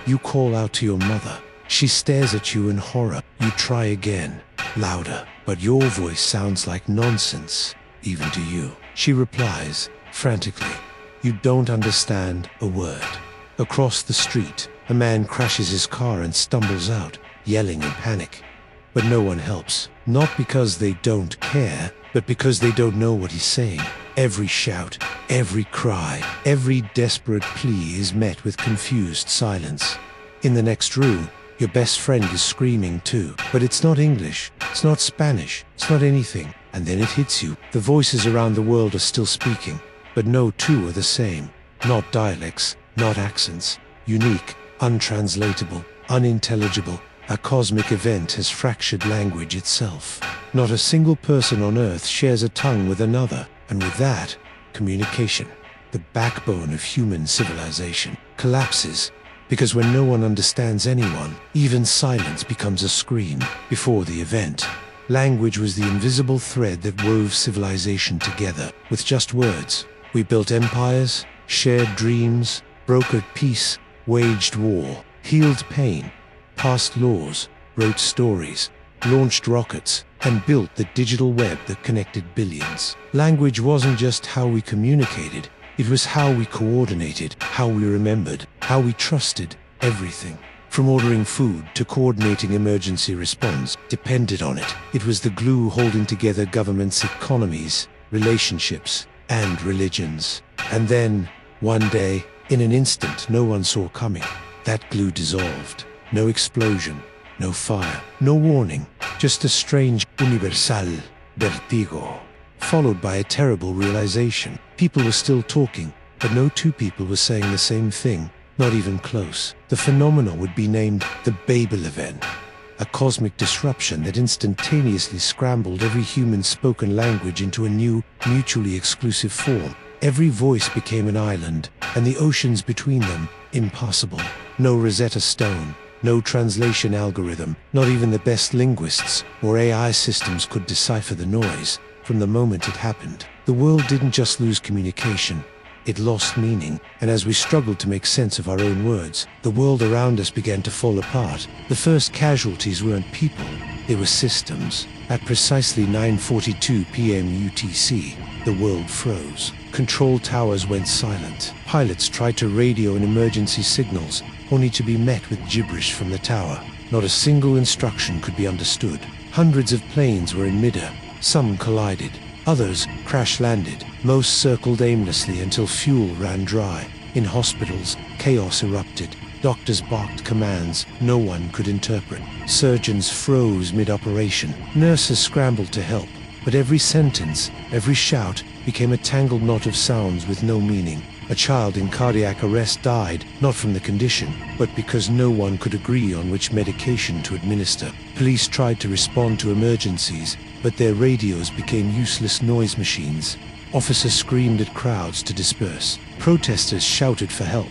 You call out to your mother. She stares at you in horror. You try again, louder, but your voice sounds like nonsense, even to you. She replies, frantically, you don't understand a word. Across the street, a man crashes his car and stumbles out, yelling in panic. But no one helps, not because they don't care, but because they don't know what he's saying. Every shout, every cry, every desperate plea is met with confused silence. In the next room, your best friend is screaming too, but it's not English, it's not Spanish, it's not anything. And then it hits you. The voices around the world are still speaking, but no two are the same. Not dialects, not accents. Unique, untranslatable, unintelligible. A cosmic event has fractured language itself. Not a single person on Earth shares a tongue with another, and with that, communication, the backbone of human civilization, collapses. Because when no one understands anyone, even silence becomes a scream. Before the event, language was the invisible thread that wove civilization together. With just words, we built empires, shared dreams, brokered peace, waged war, healed pain, passed laws, wrote stories, launched rockets, and built the digital web that connected billions. Language wasn't just how we communicated, it was how we coordinated, how we remembered, how we trusted. Everything, from ordering food to coordinating emergency response, depended on it. It was the glue holding together governments, economies, relationships, and religions. And then, one day, in an instant no one saw coming, that glue dissolved. No explosion, no fire, no warning, just a strange, universal vertigo, followed by a terrible realization. People were still talking, but no two people were saying the same thing, not even close. The phenomenon would be named the Babel Event, a cosmic disruption that instantaneously scrambled every human spoken language into a new, mutually exclusive form. Every voice became an island, and the oceans between them, impassable. No Rosetta Stone, no translation algorithm, not even the best linguists or AI systems could decipher the noise. From the moment it happened, the world didn't just lose communication, it lost meaning, and as we struggled to make sense of our own words, the world around us began to fall apart. The first casualties weren't people, they were systems. At precisely 9:42 p.m. UTC, the world froze. Control towers went silent. Pilots tried to radio in emergency signals, only to be met with gibberish from the tower. Not a single instruction could be understood. Hundreds of planes were in midair. Some collided. Others crash-landed. Most circled aimlessly until fuel ran dry. In hospitals, chaos erupted. Doctors barked commands no one could interpret. Surgeons froze mid-operation. Nurses scrambled to help. But every sentence, every shout, became a tangled knot of sounds with no meaning. A child in cardiac arrest died, not from the condition, but because no one could agree on which medication to administer. Police tried to respond to emergencies, but their radios became useless noise machines. Officers screamed at crowds to disperse. Protesters shouted for help.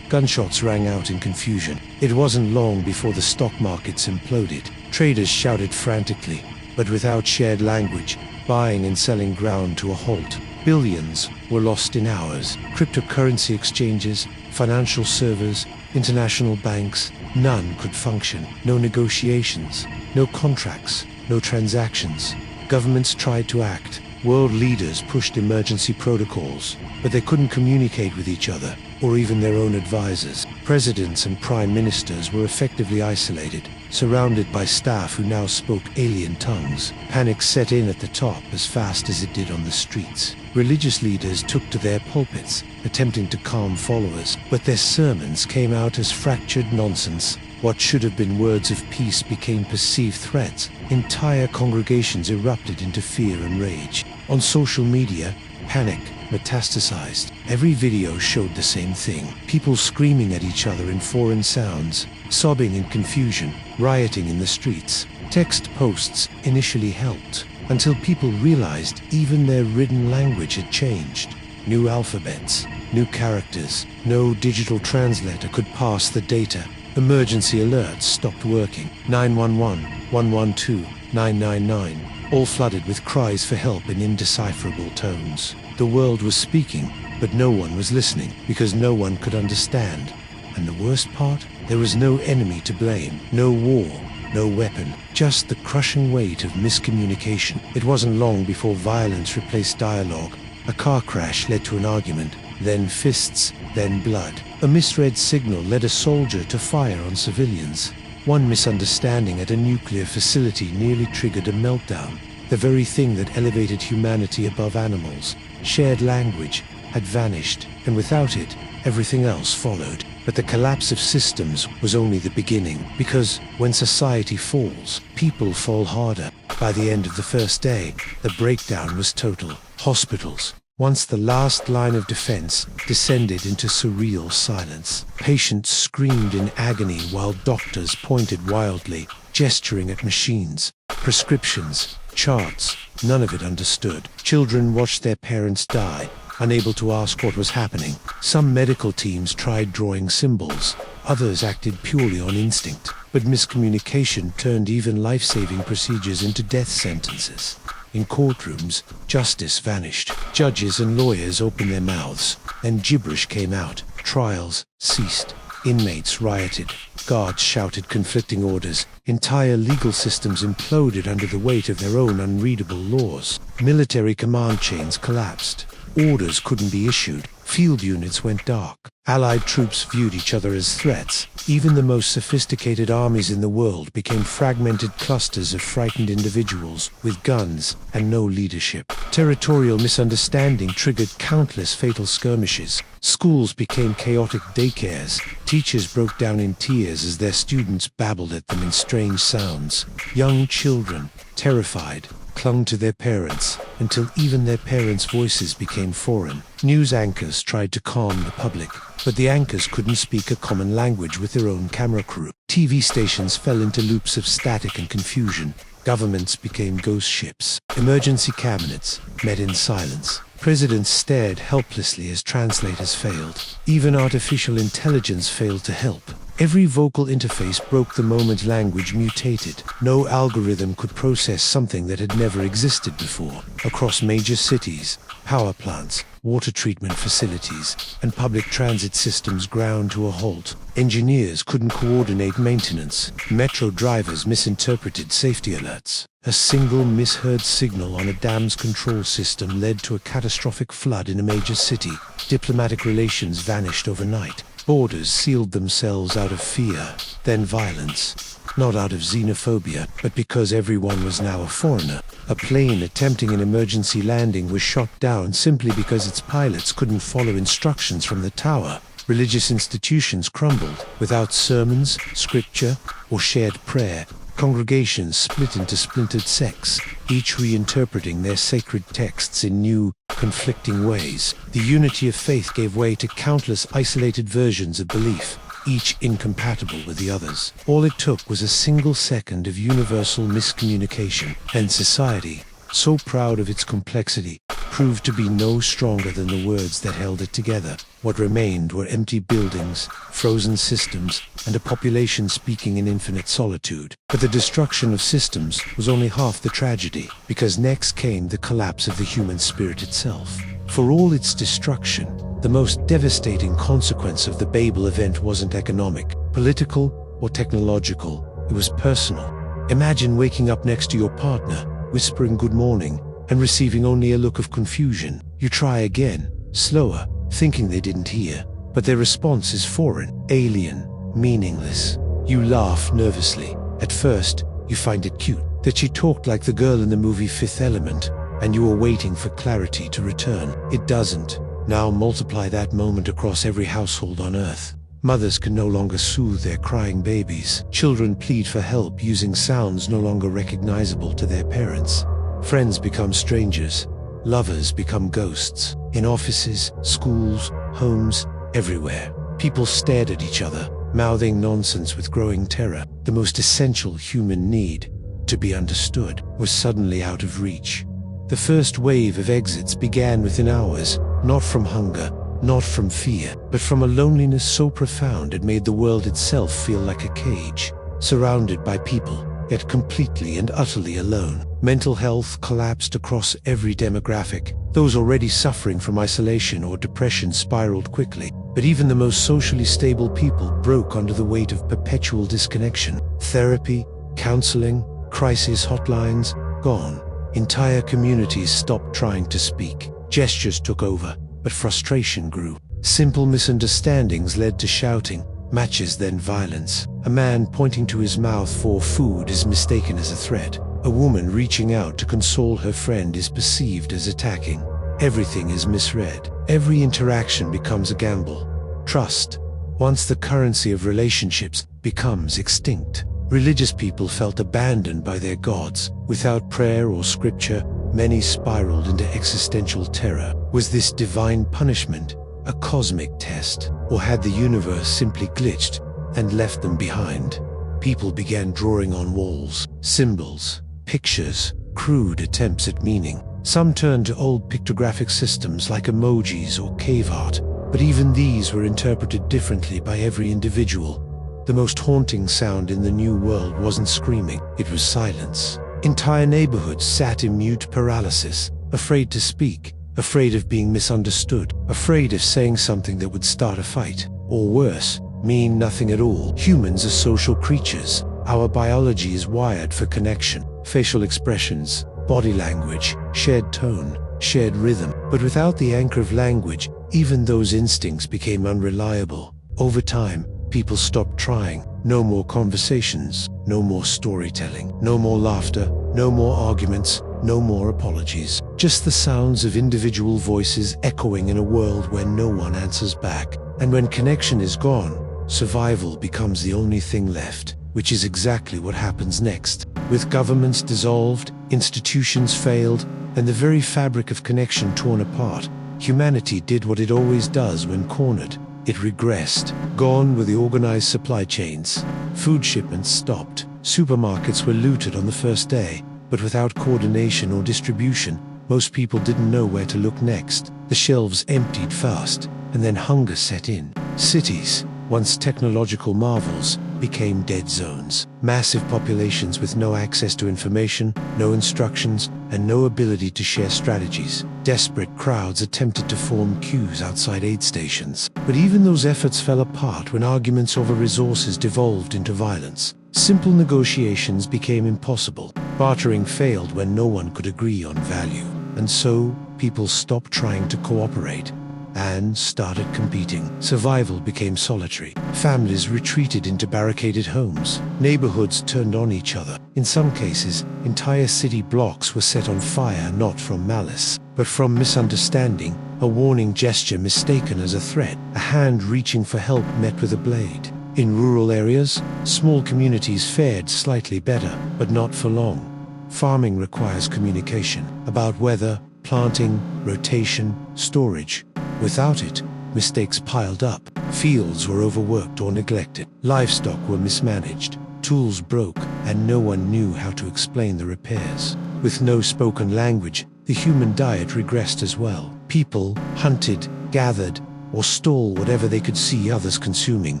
Gunshots rang out in confusion. It wasn't long before the stock markets imploded. Traders shouted frantically, but without shared language, buying and selling ground to a halt. Billions were lost in hours. Cryptocurrency exchanges, financial servers, international banks, none could function. No negotiations, no contracts, no transactions. Governments tried to act. World leaders pushed emergency protocols, but they couldn't communicate with each other, or even their own advisors. Presidents and prime ministers were effectively isolated, surrounded by staff who now spoke alien tongues. Panic set in at the top as fast as it did on the streets. Religious leaders took to their pulpits, attempting to calm followers, but their sermons came out as fractured nonsense. What should have been words of peace became perceived threats. Entire congregations erupted into fear and rage. On social media, panic metastasized. Every video showed the same thing. People screaming at each other in foreign sounds, sobbing in confusion, rioting in the streets. Text posts initially helped, until people realized even their written language had changed. New alphabets, new characters. No digital translator could parse the data. Emergency alerts stopped working. 911, 112, 999, all flooded with cries for help in indecipherable tones. The world was speaking, but no one was listening, because no one could understand. And the worst part? There was no enemy to blame, no war, no weapon, just the crushing weight of miscommunication. It wasn't long before violence replaced dialogue. A car crash led to an argument, then fists, then blood. A misread signal led a soldier to fire on civilians. One misunderstanding at a nuclear facility nearly triggered a meltdown. The very thing that elevated humanity above animals, shared language, had vanished, and without it, everything else followed. But the collapse of systems was only the beginning, because when society falls, people fall harder. By the end of the first day, the breakdown was total. Hospitals, once the last line of defense, descended into surreal silence. Patients screamed in agony while doctors pointed wildly, gesturing at machines. Prescriptions, charts, none of it understood. Children watched their parents die, unable to ask what was happening. Some medical teams tried drawing symbols, others acted purely on instinct. But miscommunication turned even life-saving procedures into death sentences. In courtrooms, justice vanished. Judges and lawyers opened their mouths, and gibberish came out. Trials ceased. Inmates rioted. Guards shouted conflicting orders. Entire legal systems imploded under the weight of their own unreadable laws. Military command chains collapsed. Orders couldn't be issued. Field units went dark. Allied troops viewed each other as threats. Even the most sophisticated armies in the world became fragmented clusters of frightened individuals with guns and no leadership. Territorial misunderstanding triggered countless fatal skirmishes. Schools became chaotic daycares. Teachers broke down in tears as their students babbled at them in strange sounds. Young children, terrified, clung to their parents until even their parents' voices became foreign. News anchors tried to calm the public, but the anchors couldn't speak a common language with their own camera crew. TV stations fell into loops of static and confusion. Governments became ghost ships. Emergency cabinets met in silence. Presidents stared helplessly as translators failed. Even artificial intelligence failed to help. Every vocal interface broke the moment language mutated. No algorithm could process something that had never existed before. Across major cities, power plants, water treatment facilities, and public transit systems ground to a halt. Engineers couldn't coordinate maintenance. Metro drivers misinterpreted safety alerts. A single misheard signal on a dam's control system led to a catastrophic flood in a major city. Diplomatic relations vanished overnight. Borders sealed themselves out of fear, then violence. Not out of xenophobia, but because everyone was now a foreigner. A plane attempting an emergency landing was shot down simply because its pilots couldn't follow instructions from the tower. Religious institutions crumbled. Without sermons, scripture, or shared prayer, congregations split into splintered sects, each reinterpreting their sacred texts in new, conflicting ways. The unity of faith gave way to countless isolated versions of belief, each incompatible with the others. All it took was a single second of universal miscommunication, and society, so proud of its complexity, proved to be no stronger than the words that held it together. What remained were empty buildings, frozen systems, and a population speaking in infinite solitude. But the destruction of systems was only half the tragedy, because next came the collapse of the human spirit itself. For all its destruction, the most devastating consequence of the Babel event wasn't economic, political, or technological. It was personal. Imagine waking up next to your partner, whispering good morning, and receiving only a look of confusion. You try again, slower, thinking they didn't hear, but their response is foreign, alien, meaningless. You laugh nervously. At first, you find it cute that she talked like the girl in the movie Fifth Element, and you are waiting for clarity to return. It doesn't. Now multiply that moment across every household on Earth. Mothers can no longer soothe their crying babies. Children plead for help using sounds no longer recognizable to their parents. Friends become strangers. Lovers become ghosts. In offices, schools, homes, everywhere. People stared at each other, mouthing nonsense with growing terror. The most essential human need, to be understood, was suddenly out of reach. The first wave of exits began within hours, not from hunger, not from fear, but from a loneliness so profound it made the world itself feel like a cage, surrounded by people, yet completely and utterly alone. Mental health collapsed across every demographic. Those already suffering from isolation or depression spiraled quickly. But even the most socially stable people broke under the weight of perpetual disconnection. Therapy, counseling, crisis hotlines, gone. Entire communities stopped trying to speak. Gestures took over, but frustration grew. Simple misunderstandings led to shouting, matches then violence. A man pointing to his mouth for food is mistaken as a threat. A woman reaching out to console her friend is perceived as attacking. Everything is misread. Every interaction becomes a gamble. Trust, once the currency of relationships, becomes extinct. Religious people felt abandoned by their gods. Without prayer or scripture, many spiraled into existential terror. Was this divine punishment a cosmic test, or had the universe simply glitched and left them behind? People began drawing on walls, symbols, pictures, crude attempts at meaning. Some turned to old pictographic systems like emojis or cave art, but even these were interpreted differently by every individual. The most haunting sound in the new world wasn't screaming, it was silence. Entire neighborhoods sat in mute paralysis, afraid to speak, afraid of being misunderstood, afraid of saying something that would start a fight, or worse, mean nothing at all. Humans are social creatures. Our biology is wired for connection. Facial expressions, body language, shared tone, shared rhythm. But without the anchor of language, even those instincts became unreliable. Over time, people stopped trying. No more conversations, no more storytelling, no more laughter, no more arguments, no more apologies. Just the sounds of individual voices echoing in a world where no one answers back. And when connection is gone, survival becomes the only thing left, which is exactly what happens next. With governments dissolved, institutions failed, and the very fabric of connection torn apart, humanity did what it always does when cornered. It regressed. Gone were the organized supply chains. Food shipments stopped. Supermarkets were looted on the first day, but without coordination or distribution, most people didn't know where to look next. The shelves emptied fast, and then hunger set in. Cities, once technological marvels, became dead zones. Massive populations with no access to information, no instructions, and no ability to share strategies. Desperate crowds attempted to form queues outside aid stations. But even those efforts fell apart when arguments over resources devolved into violence. Simple negotiations became impossible. Bartering failed when no one could agree on value. And so, people stopped trying to cooperate and started competing. Survival became solitary. Families retreated into barricaded homes. Neighborhoods turned on each other. In some cases, entire city blocks were set on fire not from malice, but from misunderstanding, a warning gesture mistaken as a threat, a hand reaching for help met with a blade. In rural areas, small communities fared slightly better, but not for long. Farming requires communication about weather, planting, rotation, storage. Without it, mistakes piled up. Fields were overworked or neglected. Livestock were mismanaged. Tools broke, and no one knew how to explain the repairs. With no spoken language, the human diet regressed as well. People hunted, gathered, or stole whatever they could see others consuming.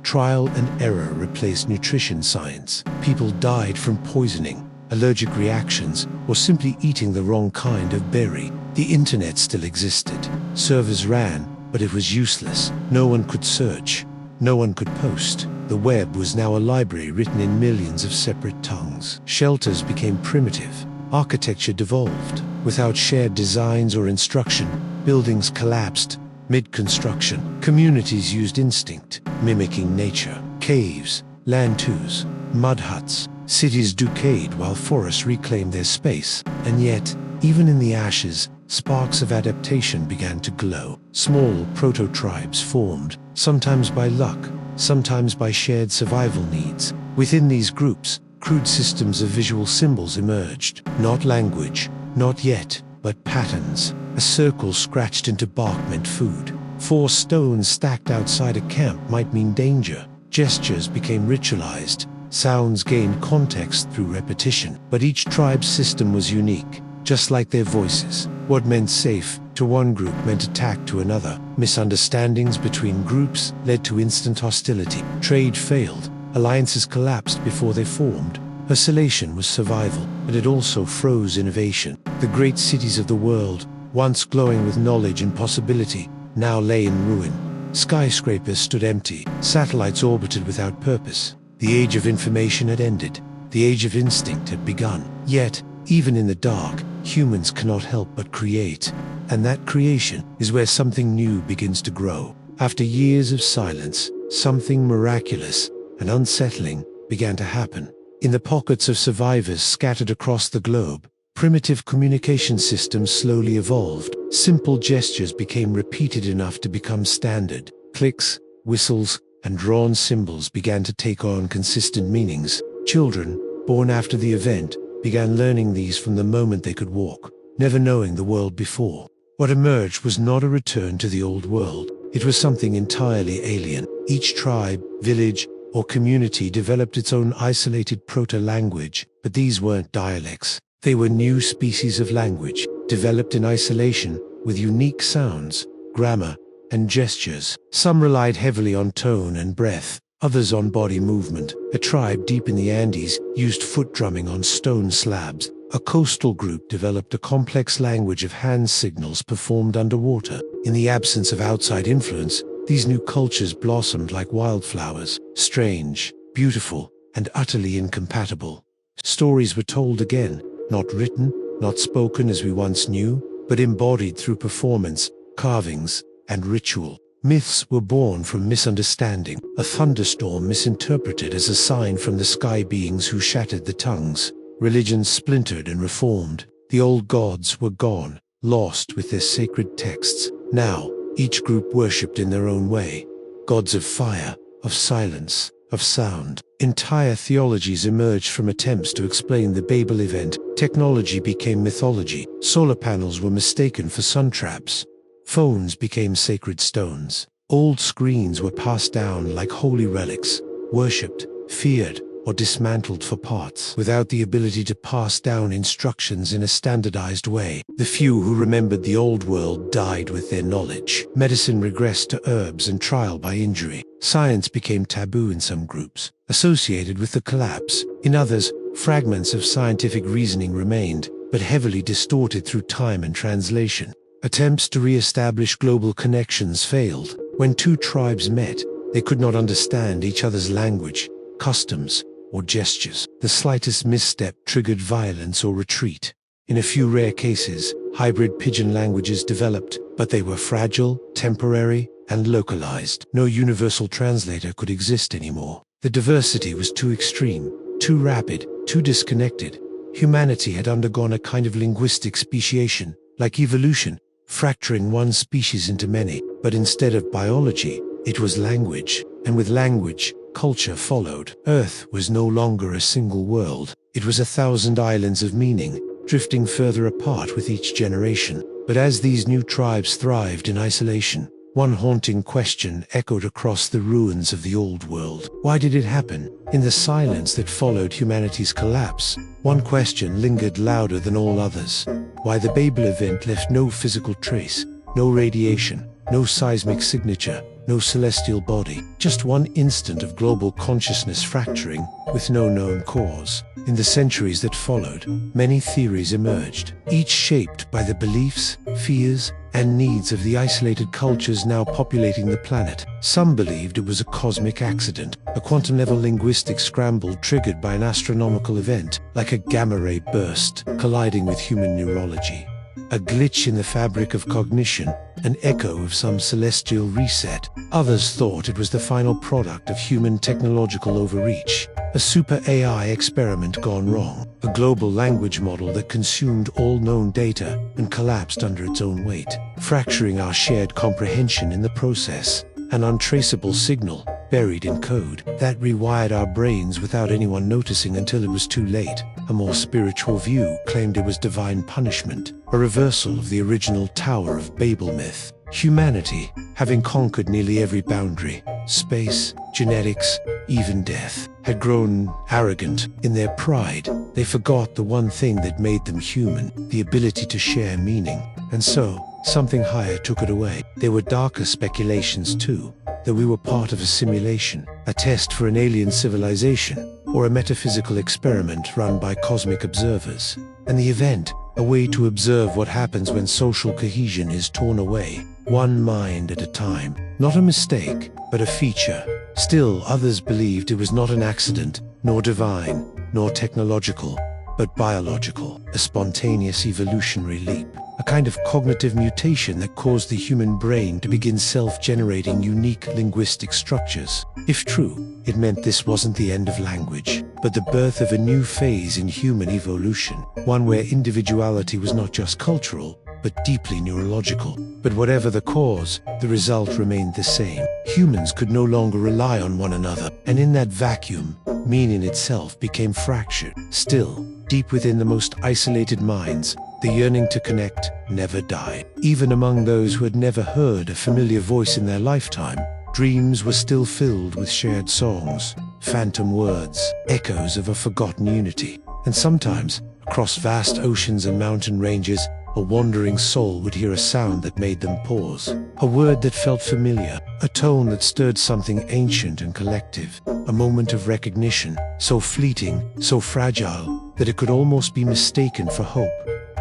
Trial and error replaced nutrition science. People died from poisoning, allergic reactions, or simply eating the wrong kind of berry. The internet still existed. Servers ran, but it was useless. No one could search. No one could post. The web was now a library written in millions of separate tongues. Shelters became primitive. Architecture devolved. Without shared designs or instruction, buildings collapsed mid-construction. Communities used instinct, mimicking nature. Caves, lean-tos, mud huts. Cities decayed while forests reclaimed their space. And yet, even in the ashes, sparks of adaptation began to glow. Small proto-tribes formed, sometimes by luck, sometimes by shared survival needs. Within these groups, crude systems of visual symbols emerged. Not language, not yet, but patterns. A circle scratched into bark meant food. 4 stones stacked outside a camp might mean danger. Gestures became ritualized. Sounds gained context through repetition. But each tribe's system was unique, just like their voices. What meant safe to one group meant attack to another. Misunderstandings between groups led to instant hostility. Trade failed. Alliances collapsed before they formed. Isolation was survival, but it also froze innovation. The great cities of the world, once glowing with knowledge and possibility, now lay in ruin. Skyscrapers stood empty, satellites orbited without purpose. The age of information had ended. The age of instinct had begun. Yet, even in the dark, humans cannot help but create. And that creation is where something new begins to grow. After years of silence, something miraculous and unsettling began to happen. In the pockets of survivors scattered across the globe, primitive communication systems slowly evolved. Simple gestures became repeated enough to become standard. Clicks, whistles, and drawn symbols began to take on consistent meanings. Children, born after the event, began learning these from the moment they could walk, never knowing the world before. What emerged was not a return to the old world. It was something entirely alien. Each tribe, village, or community developed its own isolated proto-language, but these weren't dialects. They were new species of language, developed in isolation, with unique sounds, grammar, and gestures. Some relied heavily on tone and breath, others on body movement. A tribe deep in the Andes used foot drumming on stone slabs. A coastal group developed a complex language of hand signals performed underwater. In the absence of outside influence, these new cultures blossomed like wildflowers, strange, beautiful, and utterly incompatible. Stories were told again, not written, not spoken as we once knew, but embodied through performance, carvings, and ritual. Myths were born from misunderstanding, a thunderstorm misinterpreted as a sign from the sky beings who shattered the tongues. Religions splintered and reformed. The old gods were gone, lost with their sacred texts. Now, each group worshipped in their own way. Gods of fire, of silence, of sound. Entire theologies emerged from attempts to explain the Babel Event. Technology became mythology. Solar panels were mistaken for sun traps. Phones became sacred stones. Old screens were passed down like holy relics, worshipped, feared, or dismantled for parts, without the ability to pass down instructions in a standardized way. The few who remembered the old world died with their knowledge. Medicine regressed to herbs and trial by injury. Science became taboo in some groups, associated with the collapse. In others, fragments of scientific reasoning remained, but heavily distorted through time and translation. Attempts to re-establish global connections failed. When two tribes met, they could not understand each other's language, customs, or gestures. The slightest misstep triggered violence or retreat. In a few rare cases, hybrid pidgin languages developed, but they were fragile, temporary, and localized. No universal translator could exist anymore. The diversity was too extreme, too rapid, too disconnected. Humanity had undergone a kind of linguistic speciation, like evolution, fracturing one species into many. But instead of biology, it was language, and with language, culture followed. Earth was no longer a single world. It was 1,000 islands of meaning, drifting further apart with each generation. But as these new tribes thrived in isolation, one haunting question echoed across the ruins of the old world. Why did it happen? In the silence that followed humanity's collapse, one question lingered louder than all others. Why the Babel event left no physical trace, no radiation, no seismic signature, no celestial body, just one instant of global consciousness fracturing with no known cause. In the centuries that followed, many theories emerged, each shaped by the beliefs, fears, and needs of the isolated cultures now populating the planet. Some believed it was a cosmic accident, a quantum-level linguistic scramble triggered by an astronomical event, like a gamma-ray burst colliding with human neurology. A glitch in the fabric of cognition, an echo of some celestial reset. Others thought it was the final product of human technological overreach, a super AI experiment gone wrong, a global language model that consumed all known data and collapsed under its own weight, fracturing our shared comprehension in the process. An untraceable signal, buried in code, that rewired our brains without anyone noticing until it was too late. A more spiritual view claimed it was divine punishment, a reversal of the original Tower of Babel myth. Humanity, having conquered nearly every boundary, space, genetics, even death, had grown arrogant. In their pride, they forgot the one thing that made them human, the ability to share meaning. And so, something higher took it away. There were darker speculations too, that we were part of a simulation, a test for an alien civilization, or a metaphysical experiment run by cosmic observers. And the event, a way to observe what happens when social cohesion is torn away, one mind at a time. Not a mistake, but a feature. Still, others believed it was not an accident, nor divine, nor technological, but biological, a spontaneous evolutionary leap, a kind of cognitive mutation that caused the human brain to begin self-generating unique linguistic structures. If true, it meant this wasn't the end of language, but the birth of a new phase in human evolution, one where individuality was not just cultural, but deeply neurological. But whatever the cause, the result remained the same. Humans could no longer rely on one another, and in that vacuum, meaning itself became fractured. Still, deep within the most isolated minds, the yearning to connect never died. Even among those who had never heard a familiar voice in their lifetime, dreams were still filled with shared songs, phantom words, echoes of a forgotten unity. And sometimes, across vast oceans and mountain ranges, a wandering soul would hear a sound that made them pause. A word that felt familiar, a tone that stirred something ancient and collective, a moment of recognition, so fleeting, so fragile, that it could almost be mistaken for hope.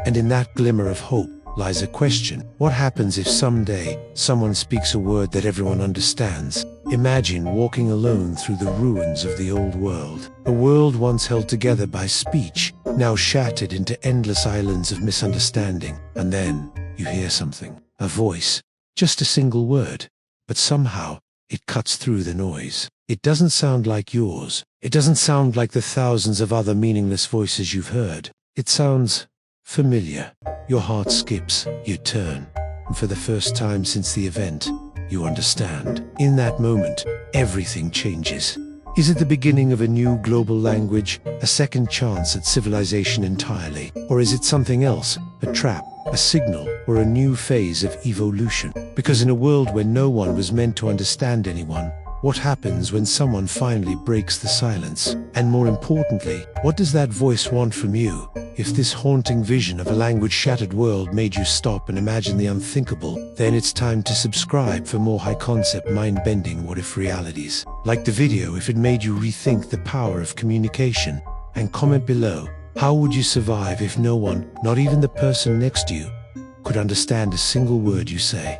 And in that glimmer of hope lies a question. What happens if someday someone speaks a word that everyone understands? Imagine walking alone through the ruins of the old world. A world once held together by speech, now shattered into endless islands of misunderstanding. And then you hear something. A voice. Just a single word. But somehow, it cuts through the noise. It doesn't sound like yours. It doesn't sound like the thousands of other meaningless voices you've heard. It sounds familiar. Your heart skips. You turn. And for the first time since the event, you understand. In that moment, everything changes. Is it the beginning of a new global language, a second chance at civilization entirely? Or is it something else, a trap, a signal, or a new phase of evolution? Because in a world where no one was meant to understand anyone, what happens when someone finally breaks the silence? And more importantly, what does that voice want from you? If this haunting vision of a language-shattered world made you stop and imagine the unthinkable, then it's time to subscribe for more high-concept, mind-bending what-if realities. Like the video if it made you rethink the power of communication. And comment below, how would you survive if no one, not even the person next to you, could understand a single word you say?